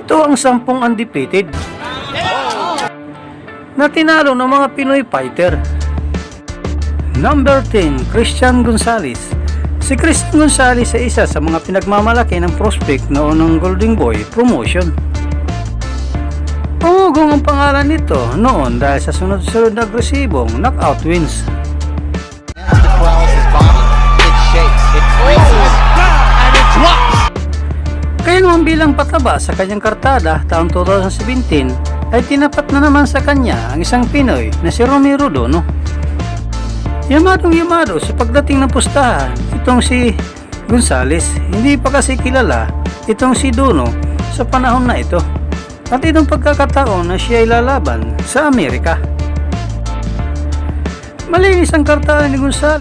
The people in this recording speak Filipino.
Ito ang 10 undefeated na tinalo ng mga Pinoy fighter. Number 10, Christian Gonzalez. Si Christian Gonzalez ay isa sa mga pinagmamalaki ng prospect noon ng Golden Boy promotion. Umugong ang pangalan nito noon dahil sa sunod-sunod na agresibong knockout wins. Kaya naman bilang pataba sa kanyang kartada taong 2017 ay tinapat na naman sa kanya ang isang Pinoy na si Romero Dono. Yamadong-yamado sa pagdating ng pustahan itong si Gonzalez, hindi pa kasi kilala itong si Dono sa panahon na ito at itong pagkakataon na siya ay lalaban sa Amerika. Malinis ang kartada ni Gonzalez.